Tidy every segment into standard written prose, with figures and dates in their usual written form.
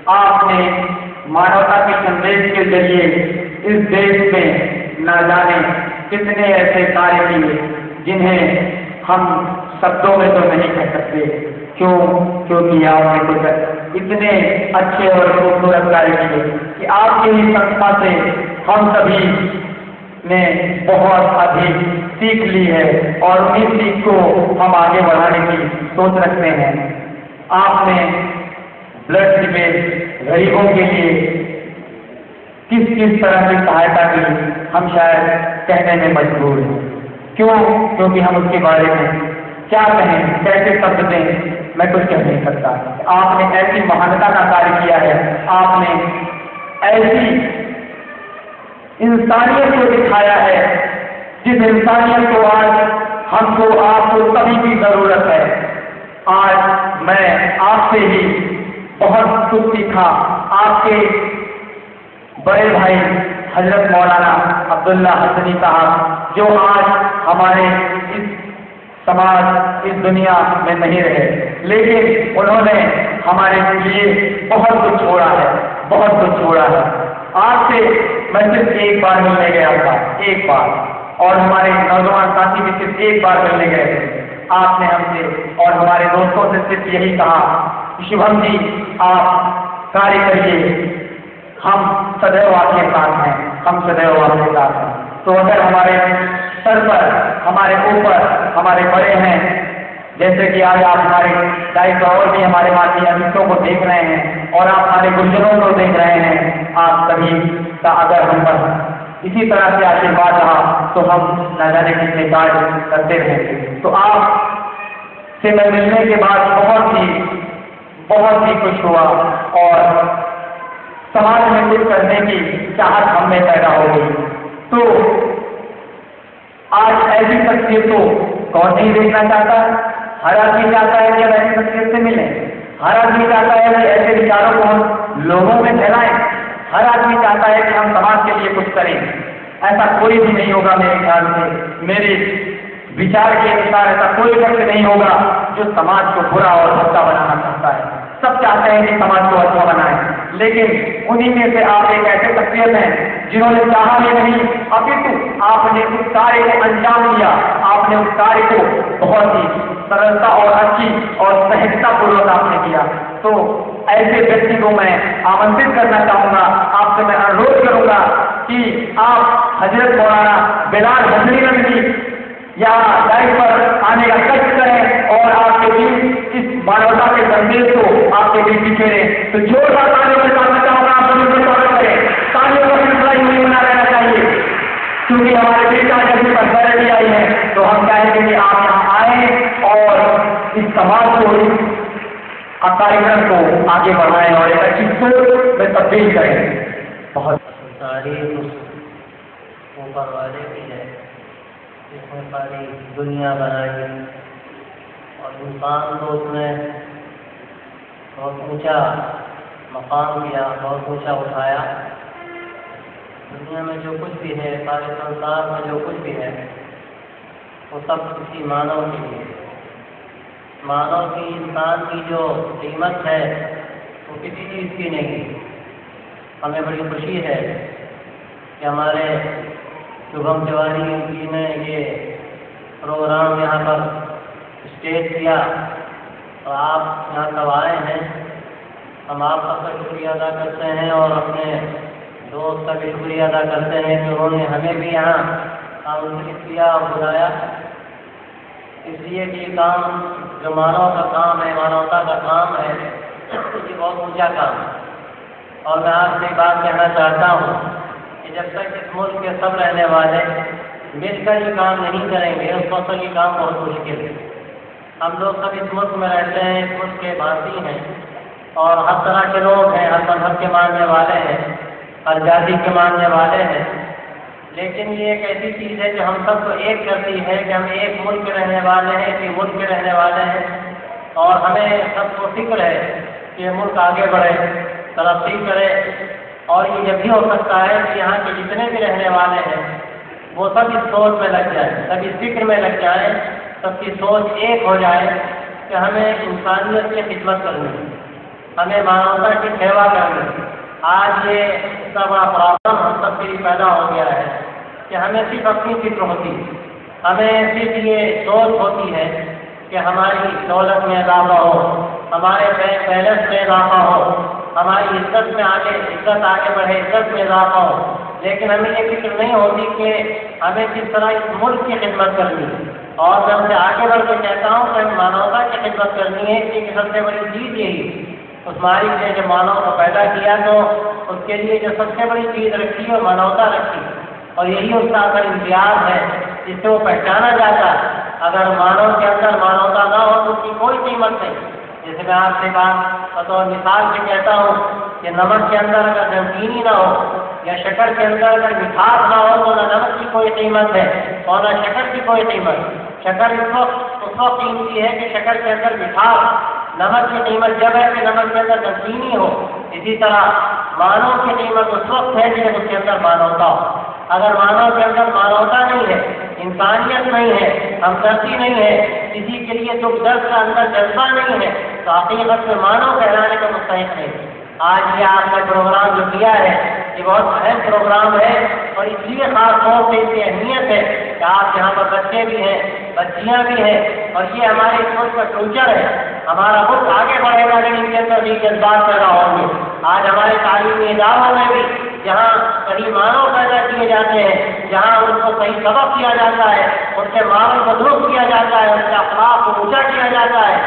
آپ نے مانوتا کے سندیش کے ذریعے اس دیش میں نہ جانے کتنے ایسے کارے کیے جنہیں ہم شبدوں میں تو نہیں کہہ سکتے، کیونکہ آپ نے کچھ اتنے اچھے اور خوبصورت کارے کیے کہ آپ کی ہی سنستھا سے ہم سبھی نے بہت ادھک سیکھ لی ہے اور اس سیکھ کو ہم آگے بڑھانے کی سوچ رکھتے ہیں۔ آپ نے بلڈ سیپیج غریبوں کے لیے کس طرح کی سہایتا کی ہم شاید کہنے میں مجبور ہیں، کیونکہ ہم اس کے بارے میں کیا کہیں، کیسے شبد دیں، میں کچھ کہہ نہیں سکتا۔ آپ نے ایسی مہانتا کا کاریہ کیا ہے، آپ نے ایسی انسانیت کو دکھایا ہے جس انسانیت کو آج ہم کو آپ کو سبھی کی ضرورت ہے۔ آج میں آپ سے ہی بہت کچھ سیکھا، آپ کے بڑے بھائی حضرت مولانا عبداللہ حسنی صاحب جو آج ہمارے اس سماج اس دنیا میں نہیں رہے، لیکن انہوں نے ہمارے لیے بہت کچھ چھوڑا ہے، بہت کچھ چھوڑا ہے۔ آپ سے میں صرف ایک بار ملنے گیا تھا، ایک بار، اور ہمارے نوجوان ساتھی بھی صرف ایک بار ملنے گئے تھے۔ آپ نے ہم سے اور ہمارے دوستوں سے صرف یہی کہا کہ شبھم جی آپ کاریہ کریے، ہم سدیو آپ کے ساتھ ہیں، ہم سدیو آپ کے ساتھ ہیں۔ تو اگر ہمارے سر پر، ہمارے اوپر ہمارے بڑے ہیں، جیسے کہ آج آپ ہمارے دائیں اور بھی ہمارے ماضی امتوں کو دیکھ رہے ہیں اور آپ ہمارے گرجنوں کو دیکھ رہے ہیں، آپ سبھی کا اگر ہم پر اسی طرح سے آشیرواد رہا تو ہم نہ جانے کتنے کارج کرتے رہیں گے۔ تو آپ سے میں ملنے کے بعد بہت ہی خوش ہوا اور سماج میں کچھ کرنے کی چاہت ہم میں پیدا ہو گئی۔ تو آج ایسی شخصیت کو کون نہیں دیکھنا چاہتا؟ ہر آدمی چاہتا ہے کہ ہم ایسی شخصیت سے ملیں، ہر آدمی چاہتا ہے کہ ایسے وچاروں کو ہم لوگوں میں پھیلائیں، ہر آدمی چاہتا ہے کہ ہم سماج کے لیے کچھ کریں۔ ایسا کوئی بھی نہیں ہوگا میرے خیال سے، میرے وچار کے انسار ایسا کوئی شخص نہیں ہوگا جو سماج کو برا اور بھٹا بنانا چاہتا ہے۔ سب چاہتے ہیں کہ سماج کو اچھا بنائیں، لیکن انہی میں سے آپ ایک ایسے شخصیت ہیں جنہوں نے چاہا بھی نہیں، اپیتو آپ نے اس کاریہ کو انجام دیا، آپ نے اس کاریہ کو بہت ہی سرلتا اور اچھی اور سہجتا پوروک آپ نے کیا۔ تو ایسے ویکتی کو میں آمنترت کرنا چاہوں گا، آپ سے میں انوروھ کروں گا کہ آپ حضرت مولانا بلال حسنی رضوی یہاں لائف پر آنے کا کشٹ کریں اور آپ کے بیچ اس مانوتا کے سندیش کو آپ کے بیچ بکھیریں۔ تو زوردار تالیوں کے ساتھ چاہوں گا آپ سبھی کو سواگت کریں، تالیوں کا سلسلہ نہیں بنا رہنا چاہیے، کیونکہ ہمارے دیش کا جیسے پر گارنٹی آئی ہے تو ہم چاہیں گے کہ آپ یہاں آئیں اور اس سماج کو، اس کاریہ کو آگے بڑھائیں اور ایک اچھی سوچ میں تبدیل کریں۔ بہت تاریخ اوپر والے کی ہے جس نے ساری دنیا بنائی اور انسان کو اس نے بہت اونچا مقام دیا، بہت اونچا اٹھایا۔ دنیا میں جو کچھ بھی ہے، سارے سنسار میں جو کچھ بھی ہے، وہ سب کسی مانو کے لیے، مانو کی، انسان کی جو قیمت ہے وہ کسی چیز کی نہیں۔ ہمیں بڑی خوشی ہے کہ ہمارے شبھم تیواری جی نے یہ پروگرام یہاں پر اسٹیج کیا اور آپ یہاں کب آئے ہیں۔ ہم آپ کا شکریہ ادا کرتے ہیں اور اپنے دوست کا بھی شکریہ ادا کرتے ہیں کہ انہوں نے ہمیں بھی یہاں آمنترت کیا اور بلایا، اس لیے کہ یہ کام جو مانو کا کام ہے، مانوتا کا کام ہے، یہ بہت اونچا کام ہے۔ اور میں آپ سے ایک بات کہنا چاہتا ہوں کہ جب تک اس ملک کے سب رہنے والے مل کر یہ کام نہیں کریں گے، اس وقت یہ کام بہت مشکل ہے۔ ہم لوگ سب اس ملک میں رہتے ہیں، اس ملک کے باسی ہیں اور ہر طرح کے لوگ ہیں، ہر مذہب کے ماننے والے ہیں، ہر ذاتی کے ماننے والے ہیں، لیکن یہ ایک ایسی چیز ہے جو ہم سب کو ایک کرتی ہے کہ ہم ایک ملک کے رہنے والے ہیں، اسی ملک کے رہنے والے ہیں اور ہمیں سب کو فکر ہے کہ یہ ملک آگے بڑھے، ترقی کرے۔ اور یہ جب بھی ہو سکتا ہے کہ یہاں کے جتنے بھی رہنے والے ہیں وہ سب اس سوچ میں لگ جائیں، سب اس فکر میں لگ جائیں، سب کی سوچ ایک ہو جائے کہ ہمیں انسانیت کی خدمت کرنی ہے، ہمیں مانوتا کی سیوا کرنی۔ آج یہ اس کا بڑا پرابلم ہم سب کے لیے پیدا ہو گیا ہے کہ ہمیں صرف اپنی فکر ہوتی ہے، ہمیں صرف یہ سوچ ہوتی ہے کہ ہماری دولت میں اضافہ ہو، ہمارے بینک بیلنس میں اضافہ ہو، ہماری عزت آگے بڑھے، عزت میں اضافہ ہو، لیکن ہمیں یہ فکر نہیں ہوتی کہ ہمیں کس طرح اس ملک کی خدمت کرنی ہے۔ اور میں اسے آگے بڑھ کے کہتا ہوں کہ مانوتا کی خدمت کرنی ہے، اس کی سب سے بڑی چیز یہی ہے۔ اس مالک نے جب مانو کو پیدا کیا تو اس کے لیے جو سب سے بڑی چیز رکھی وہ مانوتا رکھی، اور یہی اس کا اصل امتیاز ہے جس سے وہ پہچانا جاتا ہے۔ اگر مانو کے اندر مانوتا نہ ہو تو اس کی کوئی قیمت نہیں۔ جیسے میں آپ سے بطور مثال سے کہتا ہوں کہ نمک کے اندر اگر نمکینی نہ ہو یا شکر کے اندر اگر مٹھاس نہ ہو تو نہ نمک کی کوئی قیمت ہے اور نہ شکر کی کوئی قیمت۔ شکر اس وقت قیمتی ہے کہ شکر کے اندر مٹھاس، نمک کی قیمت جب ہے کہ نمک کے اندر نمکینی ہو۔ اسی طرح مانو کی قیمت اس وقت ہے جب اس کے اندر مانوتا ہو۔ اگر مانو کے اندر مانوتا نہیں ہے، انسانیت نہیں ہے، ہمدردی نہیں ہے، کسی کے لیے دکھ درد کا اندر جذبہ نہیں ہے تو حقیقت میں مانو کہلانے کا مستحق نہیں۔ آج یہ آپ نے پروگرام جو کیا ہے یہ بہت اہم پروگرام ہے، اور اس لیے خاص طور سے اس کی اہمیت ہے کہ آپ یہاں پر بچے بھی ہیں، بچیاں بھی ہیں، اور یہ ہمارے ملک کا فیوچر ہے۔ ہمارا ملک آگے بڑھے گا لیکن ان کے اندر بھی جذبات پیدا ہوں گے۔ آج ہمارے تعلیمی اداروں میں بھی جہاں صحیح معنوں پیدا کیے جاتے ہیں، جہاں ان کو صحیح سبق دیا جاتا ہے، ان کے معنوں کو درست کیا جاتا ہے، ان کے اخلاق کو اونچا کیا جاتا ہے،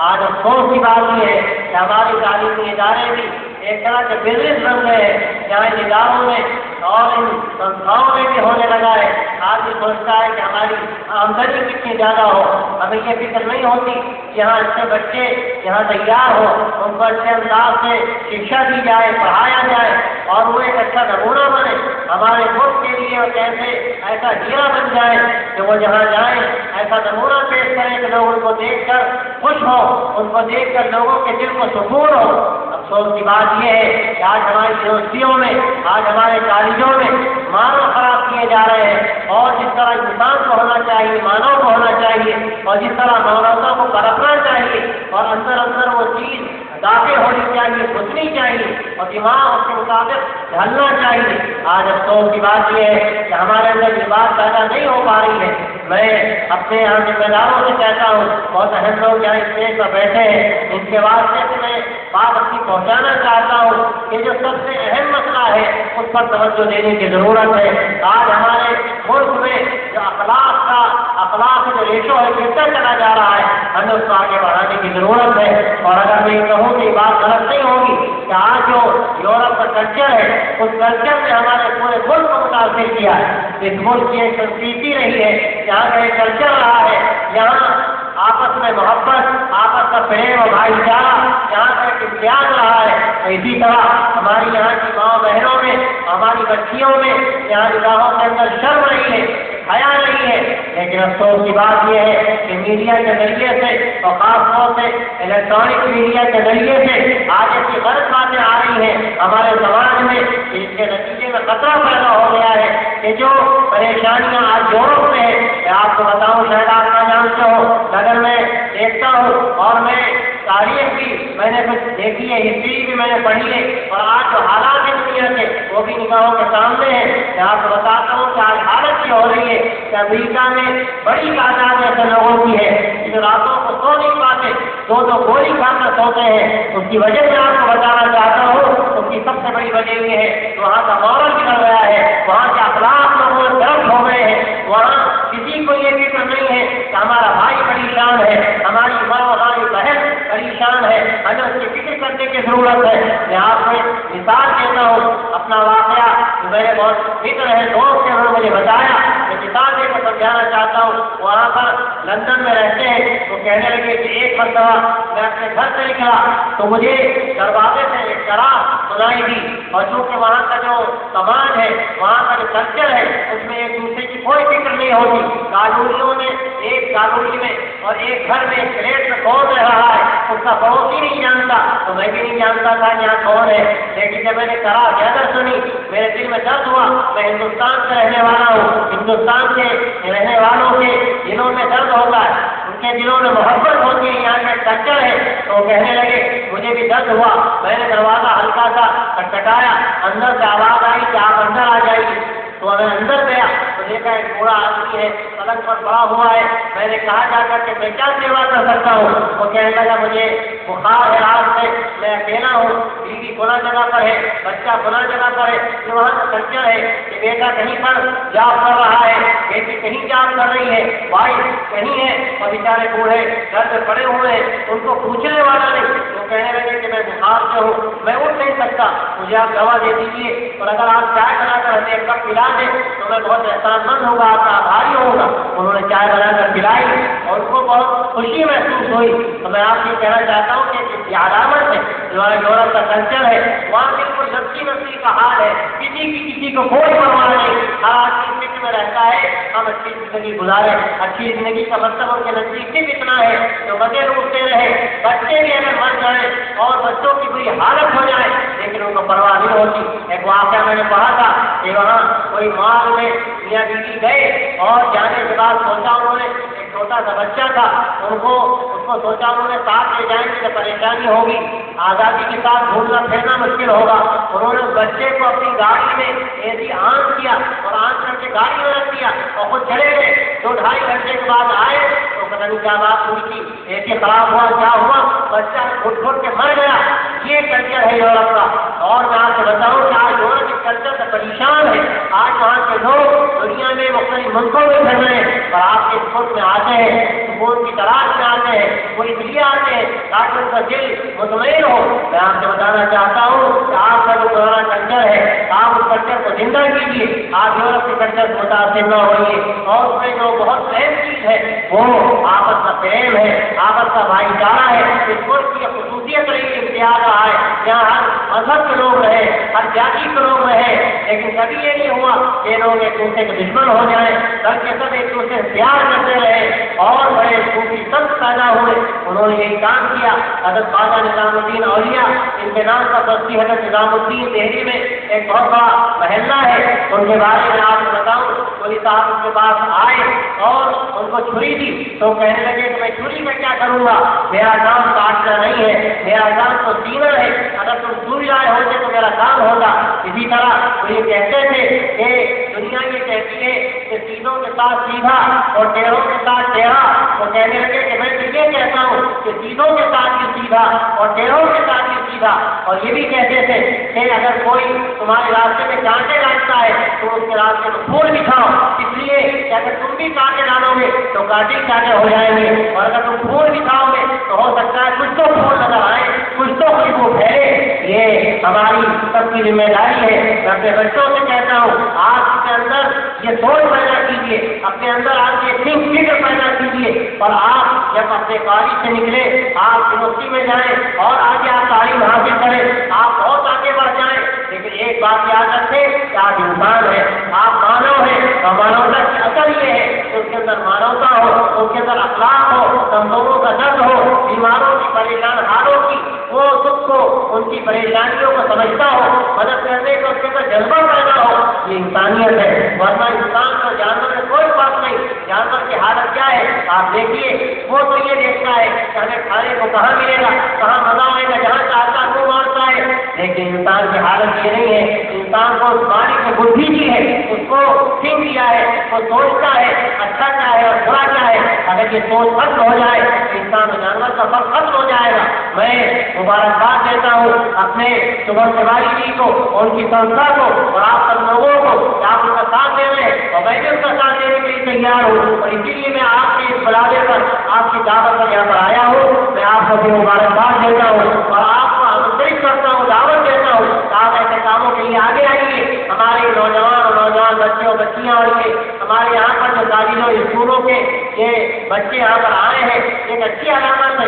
آج افسوس کی بات یہ ہے کہ ہمارے تعلیمی ادارے بھی ایک طرح کے بزنس بن گئے ہیں، جہاں ان اداروں میں اور ان سنستھاؤں میں بھی ہونے لگا ہے۔ آدمی سوچتا ہے کہ ہماری آمدنی کتنی زیادہ ہو، ہمیں یہ فکر نہیں ہوتی کہ یہاں اچھے بچے یہاں تیار ہو، ان کو اچھے انداز سے شکشا دی جائے، پڑھایا جائے اور وہ ایک اچھا نمونہ بنے ہمارے ملک کے لیے، اور کیسے ایسا ہیرا بن جائے کہ وہ جہاں جائیں ایسا نمونہ پیش کریں کہ لوگ ان کو دیکھ کر خوش ہوں، ان کو دیکھ کر لوگوں کے دل کو سکون ہو۔ افسوس کی بات یہ ہے کہ آج ہماری یونیورسٹیوں میں، آج ہمارے کالجوں میں معنی خراب کیے جا رہے ہیں، اور جس طرح انسان کو ہونا چاہیے، مانو کو ہونا چاہیے، اور جس طرح مانوتا کو پرکھنا چاہیے، اور اندر اندر وہ چیز داخل ہونی چاہیے، سوچنی چاہیے، اور دماغ اس کے مطابق ڈھلنا چاہیے۔ آج افسوس کی بات یہ ہے کہ ہمارے اندر یہ بات پیدا نہیں ہو پا رہی ہے۔ میں اپنے یہاں ذمہ داروں سے کہتا ہوں، بہت اہم لوگ یہاں اسٹیج پر بیٹھے ہیں، ان کے واسطے سے میں بات اپنی پہنچانا چاہتا ہوں کہ جو سب سے اہم مسئلہ ہے اس پر توجہ دینے کی ضرورت ہے۔ آج ہمارے ملک میں جو اخلاق جو ریشو ہے گرتا چلا جا رہا ہے، ہمیں اس کو آگے بڑھانے کی ضرورت ہے۔ اور اگر میں یہ کہوں کہ یہ بات غلط نہیں ہوگی کہ آج جو یورپ کا کلچر ہے اس کلچر نے ہمارے پورے ملک کو متاثر کیا ہے۔ اس ملک کی ایک سنسکرتی رہی ہے، یہاں کا ایک کلچر رہا ہے، یہاں آپس میں محبت، آپس کا پریم اور بھائی چارہ یہاں کا ایک امتیاز رہا ہے۔ اسی طرح ہماری یہاں کی ماں بہنوں میں، ہماری بچیوں میں یہاں نگاہوں کے اندر شرم نہیں ہے، حیا نہیں ہے۔ لیکن افسوس کی بات یہ ہے کہ میڈیا کے ذریعے سے، اور خاص طور سے الیکٹرانک میڈیا کے ذریعے سے آج ایسی غلط باتیں آ رہی ہیں ہمارے سماج میں، اس کے نتیجے میں خطرہ پیدا ہو گیا ہے کہ جو پریشانیاں آج یورپ میں ہیں، میں آپ کو بتاؤں، شاید آپ نہ جانتے ہو، اگر میں دیکھتا ہوں اور میں تاریخ بھی میں نے کچھ دیکھی ہے، ہسٹری بھی میں نے پڑھی ہے، اور آج جو حالات ہیں دنیا کے وہ بھی نگاہوں کے سامنے ہیں۔ میں آپ کو بتاتا ہوں کہ آج حالت یہ ہو رہی ہے کہ امریکہ میں بڑی تعداد ایسے لوگوں کی ہے جو راتوں کو سو نہیں پاتے، دو گولی کھا کر سوتے ہیں۔ اس کی وجہ میں آپ کو بتانا چاہتا ہوں، اس کی سب سے بڑی وجہ یہ ہے کہ وہاں کا ماحول بگڑ گیا ہے، وہاں کے اخلاق لوگوں میں درد ہو گئے ہیں، وہاں کسی کو یہ فکر نہیں ہے کہ ہمارا بھائی پریشان ہے، ہماری ماں، ہماری بہن پریشان ہے، ہمیں اس کی فکر کرنے کی ضرورت ہے۔ میں آپ کو مثال دیتا ہوں، اپنا واقعہ میرے بہت فکر ہے، دوست نے انہوں نے مجھے بتایا، میں مثال دے کر سمجھانا چاہتا ہوں۔ وہاں پر لندن میں رہتے ہیں، وہ کہنے لگے کہ ایک مرتبہ میں اپنے گھر سے نکلا تو مجھے دروازے سے ایک شراب سنائی دی، اور چونکہ وہاں کا جو سماج ہے، وہاں کا جو کلچر ہے، اس میں ایک دوسرے کی کوئی فکر نہیں ہوتی۔ کالونیوں میں ایک کالونی میں اور ایک گھر میں ایک فلیٹ میں کون رہ رہا ہے اس کا پڑوسی نہیں جانتا، تو میں بھی نہیں جانتا تھا یہاں کون ہے۔ لیکن جب میں نے شراب زیادہ سنی، میرے دل میں درد ہوا، میں ہندوستان سے رہنے والا ہوں، ہندوستان کے رہنے والوں کے دلوں میں درد ہوتا ہے، ان کے دلوں میں محبت ہوتی ہے، یہاں کا کلچر ہے۔ تو وہ کہنے لگے مجھے بھی درد ہوا، میں نے دروازہ ہلکا سا کھٹکھٹایا، اندر سے آواز آئی کہ آپ اندر آ جائیے۔ تو میں اندر گیا تو دیکھا ایک بوڑھا آدمی ہے، پلنگ پر پڑا ہوا ہے۔ میں نے کہا جا کر کہ میں کیا سیوا کر سکتا ہوں؟ وہ کہنے لگا مجھے بخار ہے رات سے، میں اکیلا ہوں، بیوی فلاں جگہ پر ہے، بچہ فلاں جگہ پر ہے، یہ وہاں کا کلچر ہے کہ بیٹا کہیں پر جاب کر رہا ہے، بیٹی کہیں جاب کر رہی ہے، وائف کہیں ہے، اور بیچارے بوڑھے گھر پہ پڑے ہوئے ہیں، ان کو پوچھنے والا نہیں۔ وہ کہنے لگے کہ میں بخار سے ہوں، میں اٹھ نہیں سکتا، مجھے آپ دوا دے دیجیے، اور اگر آپ چائے بنا کر ہمیں ایک کپ پلا دیں تو میں بہت احسان مند ہوں گا، آپ کا آبھاری ہوں گا۔ انہوں نے چائے بنا کر پلائی اور ان کو بہت خوشی محسوس ہوئی۔ تو میں آپ سے کہنا چاہتا ہوں کہ یہ علامت ہے جو یورپ کا کلچر ہے، وہاں بالکل نفسی کا حال ہے، کسی کو کوئی پرواہ نہیں، ہر آدمی فکر میں رہتا ہے ہم اچھی زندگی گزارے۔ اچھی زندگی کا مطلب ان کے نزدیک صرف اتنا ہے جو بغیر اٹھتے رہے، بچے بھی اگر مر جائیں اور بچوں کی بری حالت ہو جائے لیکن ان کو پرواہ نہیں ہوتی۔ ایک واقعہ میں نے پڑھا تھا کہ وہاں کوئی مارگ میں میاں بیوی گئے اور جانے کے بعد سوچا انہوں نے، ایک چھوٹا سا بچہ تھا، اس کو سوچا انہوں نے ساتھ لے جائیں گے تو پریشانی ہوگی، آزادی کے ساتھ گھومنا پھرنا مشکل ہوگا۔ انہوں نے اس بچے کو اپنی گاڑی میں ایسی آن کیا اور آن کر کے گاڑی میں رکھ دیا اور خود چلے گئے۔ 2-2.5 گھنٹے کے بعد آئے تو پتہ نہیں کیا بات ہوئی تھی، ایسی خراب ہوا، کیا ہوا، بچہ گھٹ گھٹ کے مر گیا۔ یہ کلچر ہے یورپ کا، اور میں آپ کو بتاؤں کہ آج یورپ اس کلچر سے پریشان ہے۔ آج وہاں کے لوگ دنیا میں مختلف ملکوں میں پھر رہے ہیں اور آپ کے ملک میں آتے ہیں، سکون کی تلاش میں آتے ہیں، وہ اس لیے آتے ہیں تاکہ ان کا دل مطمئن ہو۔ میں آپ سے بتانا چاہتا ہوں کہ آپ کا جو پرانا کلچر ہے، آپ اس کلچر کو زندہ کیجیے، آپ یورپ کے کلچر سے متاثر نہ ہوئیے، اور اس میں جو بہت اہم چیز ہے وہ آپس کا پریم ہے، آپس کا بھائی چارہ ہے۔ اس ملک کی خصوصیت رہی، امتیاز رہا ہے، یہاں ہر مذہب کے لوگ رہے، ہر جاتی کے لوگ رہے، لیکن کبھی یہ نہیں ہوا کہ لوگ ایک دوسرے کے دشمن ہو جائیں، بلکہ سب ایک دوسرے سے پیار کرتے رہے اور بڑے صوفی سب پیدا ہوئے۔ انہوں نے یہی کام کیا۔ حضرت خواجہ نظام الدین اولیاء، ان کے نام کا بستی حضرت نظام الدین دہلی میں ایک بہت بڑا محلہ ہے، ان کے بارے میں آپ کو بتاؤں، کوئی صاحب ان کے پاس آئے اور ان کو چھری دی تو کہنے لگے کہ میں چھری میں کیا کروں گا، میرا کام کاٹنا نہیں ہے، میرا کام تو سینا ہے، اگر تم سوئی لائے ہوتے تو میرا کام ہوتا۔ اسی طرح وہ یہ کہتے تھے کہ دنیا یہ کہتی ہے کہ سیدھوں کے ساتھ سیدھا اور ٹیڑھوں کے ساتھ ٹیڑھا۔ وہ کہنے لگے کہ میں یہ کہتا ہوں کہ سیدھوں کے ساتھ بھی سیدھا اور ٹیڑھوں کے ساتھ بھی سیدھا۔ اور یہ بھی کہتے تھے کہ اگر کوئی تمہارے راستے میں کانٹے ڈالتا ہے تو اس کے راستے میں پھول بچھاؤ، اس لیے کہ اگر تم بھی کانٹے ڈالو گے تو کانٹے کانٹے ہو جائیں گے، اور اگر تم پھول بچھاؤ گے تو ہو سکتا ہے کچھ تو پھول نظر آئے، کچھ تو خوشبو پھیلے۔ یہ ہماری سب کی ذمہ داری ہے۔ میں اپنے بچوں سے کہتا ہوں آپ کے اندر یہ سوچ پیدا کیجیے، اپنے اندر آپ کے فکر پیدا کیجیے، اور آپ جب اپنے کالج سے نکلے آپ یونیورسٹی میں جائیں اور آگے آپ تعلیم حاصل کریں، آپ بہت آگے بڑھ جائیں، لیکن ایک بات یاد رکھیں کہ آپ انسان ہیں، آپ مانو ہیں، اور مانوتا کی اصل یہ ہے کہ اس کے اندر مانوتا ہو، اس کے اندر اخلاق ہو، کمزوروں کا درد ہو، بیماروں کی پریشان حالوں کی وہ سب کو ان کی پریشانیوں کو سمجھتا ہو، مدد کرنے کا اس کے اندر جذبہ پیدا ہو۔ یہ انسانیت ہے، ورنہ انسان کا جانور میں کوئی فرق نہیں۔ جانور کی حالت کیا ہے آپ دیکھیے، وہ تو یہ دیکھتا ہے کہ ہمیں کھانے کو کہاں ملے گا، کہاں مزہ آئے گا، جہاں چاہتا ہے وہ مارتا ہے، لیکن انسان کی حالت یہ نہیں ہے۔ انسان کو اس مالک نے بدھی دی ہے، اس کو سیکھ دیا ہے، وہ سوچتا ہے اچھا کیا ہے اور برا کیا ہے۔ اگر یہ سوچ ختم ہو جائے انسان اور جانور کا فرق ختم ہو جائے گا۔ میں مبارکباد دیتا ہوں اپنے صبح سواری جی کو، ان کی سنستھا کو اور آپ سب لوگوں کو کہ آپ ان کا ساتھ دے رہے ہیں، اور میں بھی ان کا ساتھ دینے کے لیے تیار ہوں، اور اسی لیے میں آپ کے اس بلانے پر، آپ کی دعوت پر یہاں پر آیا ہوں۔ میں آپ کو بھی مبارکباد دیتا ہوں اور آپ کو آمنترت کرتا ہوں، دعوت دیتا ہوں کہ آپ ایسے کاموں کے لیے آگے آئیے۔ ہمارے نوجوان اور نوجوان بچے اور بچیاں آئیے، ہمارے یہاں پر جو تعلیم و اسکولوں کے یہ بچے یہاں پر آئے ہیں، ایک اچھی علامت ہے۔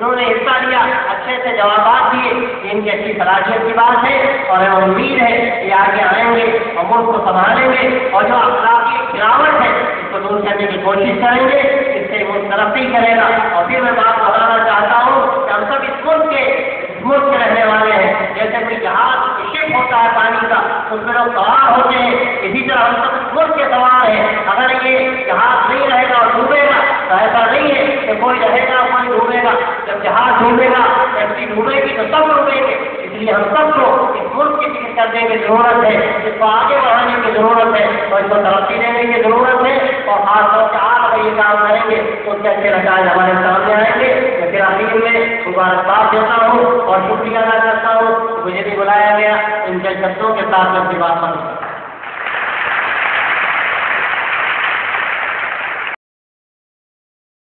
انہوں نے حصہ لیا، اچھے سے جوابات دیے، ان کی اچھی صلاحیت کی بات ہے، اور ہمیں امید ہے کہ آگے آئیں گے اور ملک کو سنبھالیں گے، اور جو اخلاقی گراوٹ ہے اس کو دور کرنے کی کوشش کریں گے، اس سے ملک ترقی کرے گا۔ اور پھر میں بات بتانا چاہتا ہوں کہ ہم سب اس ملک کے رہنے والے ہیں، جیسے کوئی جہاز شپ ہوتا ہے پانی کا اس میں لوگ سوار ہوتے ہیں، اسی طرح ہم سب اس ملک کے سوار ہیں۔ اگر یہ جہاز نہیں رہے گا اور ڈوبے گا تو ایسا نہیں ہے کہ کوئی رہے گا کوئی ڈوبے گا۔ جب جہاز ڈوبے گا، ٹیکسی ڈوبے گی تو سب ڈوبیں گے۔ اس لیے ہم سب کو اس ملک کی فکر کرنے کی ضرورت ہے، اس کو آگے بڑھانے کی ضرورت ہے اور اس کو ترقی دینے کی ضرورت ہے، اور خاص طور سے آپ اگر یہ کام کریں گے تو اس کے اچھے نتائج ہمارے سامنے آئیں گے۔ میں پھر آخر میں مبارکباد دیتا ہوں اور شکریہ ادا کرتا ہوں، مجھے بھی بلایا گیا، ان کے شبدوں کے ساتھ میں بات کروں۔